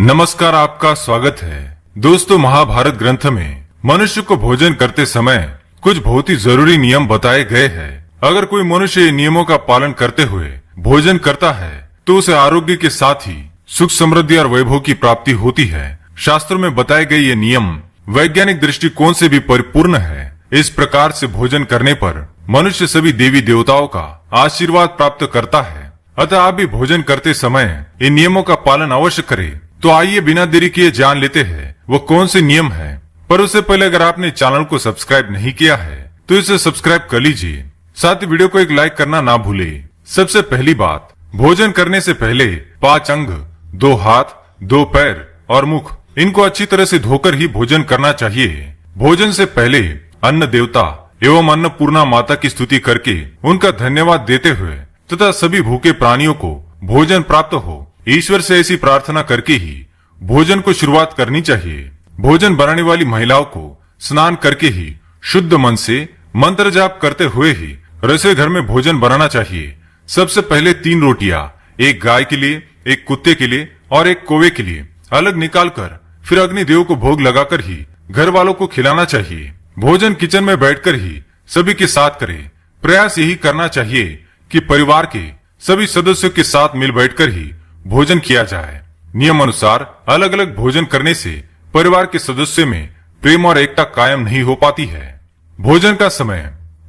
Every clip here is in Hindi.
नमस्कार, आपका स्वागत है। दोस्तों, महाभारत ग्रंथ में मनुष्य को भोजन करते समय कुछ बहुत ही जरूरी नियम बताए गए हैं। अगर कोई मनुष्य इन नियमों का पालन करते हुए भोजन करता है तो उसे आरोग्य के साथ ही सुख, समृद्धि और वैभव की प्राप्ति होती है। शास्त्रों में बताए गए ये नियम वैज्ञानिक दृष्टिकोण से भी परिपूर्ण है। इस प्रकार से भोजन करने पर मनुष्य सभी देवी देवताओं का आशीर्वाद प्राप्त करता है। अतः आप भी भोजन करते समय इन नियमों का पालन अवश्य करें। तो आइए बिना देरी किए जान लेते हैं वो कौन से नियम है। पर उससे पहले अगर आपने चैनल को सब्सक्राइब नहीं किया है तो इसे सब्सक्राइब कर लीजिए। साथ ही वीडियो को एक लाइक करना ना भूले। सबसे पहली बात, भोजन करने से पहले 5 अंग, 2 हाथ, 2 पैर और मुख, इनको अच्छी तरह से धोकर ही भोजन करना चाहिए। भोजन से पहले अन्न देवता एवं अन्नपूर्णा माता की स्तुति करके उनका धन्यवाद देते हुए तथा सभी भूखे प्राणियों को भोजन प्राप्त हो, ईश्वर से ऐसी प्रार्थना करके ही भोजन को शुरुआत करनी चाहिए। भोजन बनाने वाली महिलाओं को स्नान करके ही शुद्ध मन से मंत्र जाप करते हुए ही रसोई घर में भोजन बनाना चाहिए। सबसे पहले 3 रोटियां, एक गाय के लिए, एक कुत्ते के लिए और एक कौवे के लिए अलग निकालकर फिर अग्निदेव को भोग लगाकर ही घर वालों को खिलाना चाहिए। भोजन किचन में बैठकर ही सभी के साथ करें। प्रयास यही करना चाहिए कि परिवार के सभी सदस्यों के साथ मिल बैठकर ही भोजन किया जाए। नियम अनुसार अलग अलग भोजन करने से परिवार के सदस्यों में प्रेम और एकता कायम नहीं हो पाती है। भोजन का समय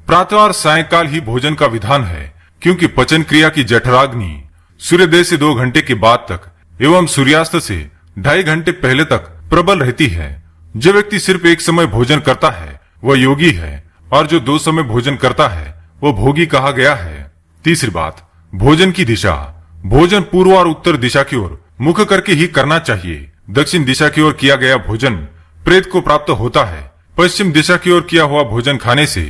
प्रातः और सायंकाल ही भोजन का विधान है, क्योंकि पचन क्रिया की जठराग्नि सूर्योदय से 2 घंटे के बाद तक एवं सूर्यास्त से 2.5 घंटे पहले तक प्रबल रहती है। जो व्यक्ति सिर्फ एक समय भोजन करता है वह योगी है, और जो 2 समय भोजन करता है वह भोगी कहा गया है। तीसरी बात, भोजन की दिशा। भोजन पूर्व और उत्तर दिशा की ओर मुख करके ही करना चाहिए। दक्षिण दिशा की ओर किया गया भोजन प्रेत को प्राप्त होता है। पश्चिम दिशा की ओर किया हुआ भोजन खाने से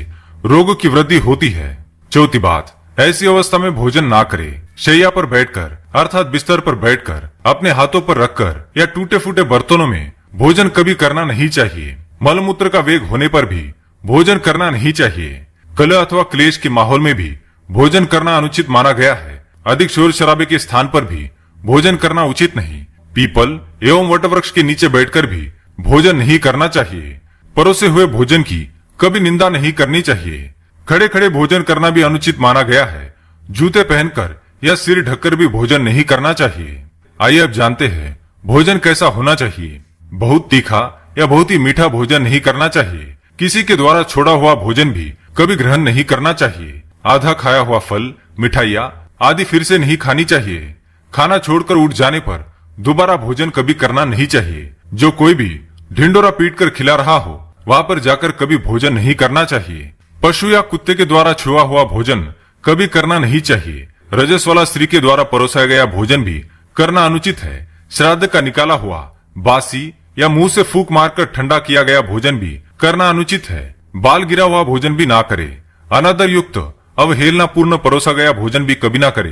रोगों की वृद्धि होती है। चौथी बात, ऐसी अवस्था में भोजन ना करे। शैया पर बैठकर अर्थात बिस्तर पर बैठकर अपने हाथों पर रखकर या टूटे फूटे बर्तनों में भोजन कभी करना नहीं चाहिए। मलमूत्र का वेग होने पर भी भोजन करना नहीं चाहिए। कलह अथवा क्लेश के माहौल में भी भोजन करना अनुचित माना गया है। अधिक शोर शराबे के स्थान पर भी भोजन करना उचित नहीं। पीपल एवं वटवृक्ष के नीचे बैठकर भी भोजन नहीं करना चाहिए। परोसे हुए भोजन की कभी निंदा नहीं करनी चाहिए। खड़े खड़े भोजन करना भी अनुचित माना गया है। जूते पहनकर या सिर ढककर भी भोजन नहीं करना चाहिए। आइए अब जानते हैं भोजन कैसा होना चाहिए। बहुत तीखा या बहुत ही मीठा भोजन नहीं करना चाहिए। किसी के द्वारा छोड़ा हुआ भोजन भी कभी ग्रहण नहीं करना चाहिए। आधा खाया हुआ फल, मिठाइयाँ आदि फिर से नहीं खानी चाहिए। खाना छोड़कर उठ जाने पर दोबारा भोजन कभी करना नहीं चाहिए। जो कोई भी ढिंडोरा पीट कर खिला रहा हो वहां पर जाकर कभी भोजन नहीं करना चाहिए। पशु या कुत्ते के द्वारा छुआ हुआ भोजन कभी करना नहीं चाहिए। रजस वाला स्त्री के द्वारा परोसा गया भोजन भी करना अनुचित है। श्राद्ध का निकाला हुआ, बासी या मुंह से फूंक मारकर ठंडा किया गया भोजन भी करना अनुचित है। बाल गिरा हुआ भोजन भी ना करे। अनादर युक्त अवहेलना पूर्ण परोसा गया भोजन भी कभी ना करे।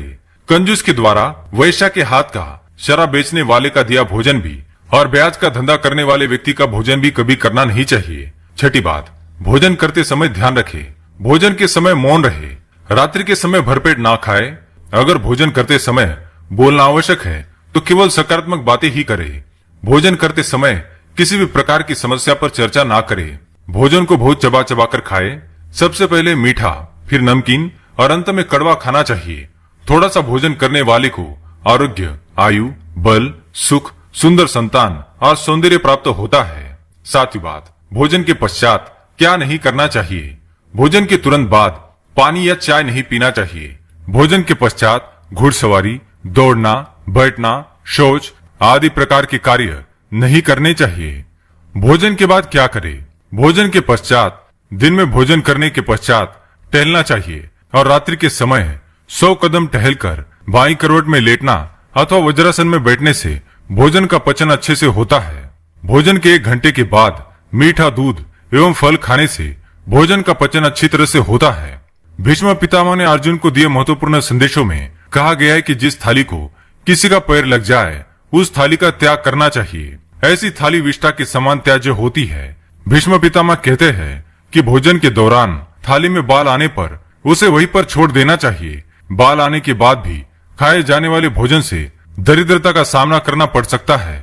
कंजूस के द्वारा वैश्या के हाथ का, शराब बेचने वाले का दिया भोजन भी और ब्याज का धंधा करने वाले व्यक्ति का भोजन भी कभी करना नहीं चाहिए। छठी बात, भोजन करते समय ध्यान रखे। भोजन के समय मौन रहे। रात्रि के समय भरपेट ना खाए। अगर भोजन करते समय बोलना आवश्यक है तो केवल सकारात्मक बातें ही करे। भोजन करते समय किसी भी प्रकार की समस्या पर चर्चा ना करे। भोजन को बहुत चबा चबा कर खाए। सबसे पहले मीठा, फिर नमकीन और अंत में कड़वा खाना चाहिए। थोड़ा सा भोजन करने वाले को आरोग्य, आयु, बल, सुख, सुंदर संतान और सौंदर्य प्राप्त होता है। सातवीं बात, भोजन के पश्चात क्या नहीं करना चाहिए। भोजन के तुरंत बाद पानी या चाय नहीं पीना चाहिए। भोजन के पश्चात घुड़सवारी, दौड़ना, बैठना, शौच आदि प्रकार के कार्य नहीं करने चाहिए। भोजन के बाद क्या करें। भोजन के पश्चात दिन में भोजन करने के पश्चात टहलना चाहिए और रात्रि के समय 100 कदम टहलकर बाईं करवट में लेटना अथवा वज्रासन में बैठने से भोजन का पचन अच्छे से होता है। भोजन के 1 घंटे के बाद मीठा दूध एवं फल खाने से भोजन का पचन अच्छी तरह से होता है। भीष्म पितामह ने अर्जुन को दिए महत्वपूर्ण संदेशों में कहा गया है कि जिस थाली को किसी का पैर लग जाए उस थाली का त्याग करना चाहिए। ऐसी थाली विष्ठा के समान त्याज्य होती है। भीष्म पितामह कहते हैं कि भोजन के दौरान थाली में बाल आने पर उसे वहीं पर छोड़ देना चाहिए। बाल आने के बाद भी खाए जाने वाले भोजन से दरिद्रता का सामना करना पड़ सकता है।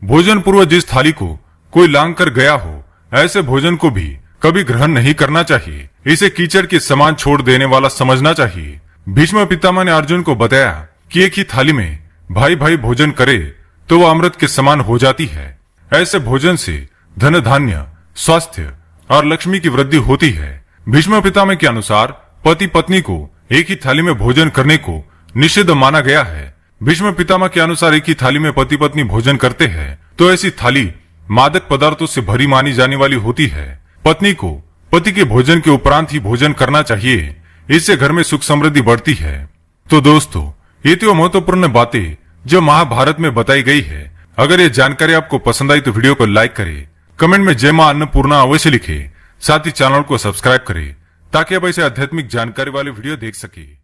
भोजन पूर्व जिस थाली को कोई लांग कर गया हो, ऐसे भोजन को भी कभी ग्रहण नहीं करना चाहिए। इसे कीचड़ के समान छोड़ देने वाला समझना चाहिए। भीष्म पितामह ने अर्जुन को बताया कि एक ही थाली में भाई भाई भोजन करे तो वह अमृत के समान हो जाती है। ऐसे भोजन से धन धान्य, स्वास्थ्य और लक्ष्मी की वृद्धि होती है। भीष्म पितामह के अनुसार पति पत्नी को एक ही थाली में भोजन करने को निषिद्ध माना गया है। भीष्म पितामह के अनुसार एक ही थाली में पति पत्नी भोजन करते हैं तो ऐसी थाली मादक पदार्थों से भरी मानी जाने वाली होती है। पत्नी को पति के भोजन के उपरांत ही भोजन करना चाहिए, इससे घर में सुख समृद्धि बढ़ती है। तो दोस्तों, ये तो महत्वपूर्ण बातें जो महाभारत में बताई गई है। अगर ये जानकारी आपको पसंद आई तो वीडियो को लाइक करें, कमेंट में जय मां अन्नपूर्णा अवश्य लिखें, साथ ही चैनल को सब्सक्राइब करें ताकि आप ऐसे आध्यात्मिक जानकारी वाले वीडियो देख सके।